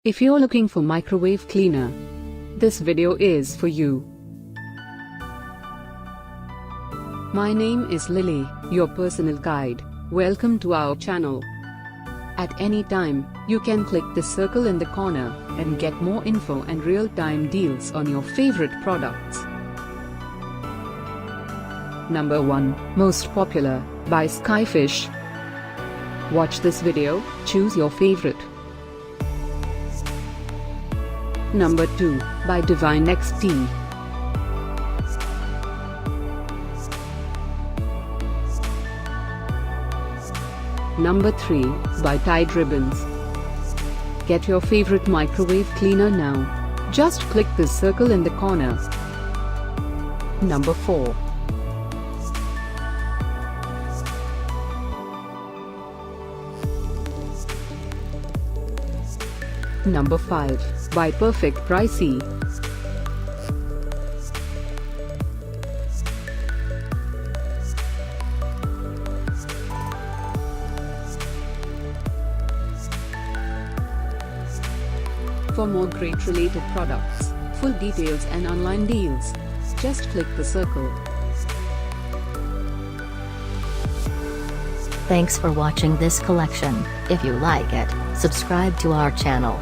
If you're looking for microwave cleaner, this video is for you. My name is Lily, your personal guide. Welcome to our channel. At any time, you can click the circle in the corner and get more info and real-time deals on your favorite products. Number 1, Most Popular, by Skyfish. Watch this video, choose your favorite. Number 2, by DivineXt. Number 3, by TiedRibbons. Get your favorite microwave cleaner now. Just click this circle in the corner. Number 4. Number 5, by Pricee. For more great related products, full details and online deals, just click the circle. Thanks for watching this collection. If you like it, subscribe to our channel.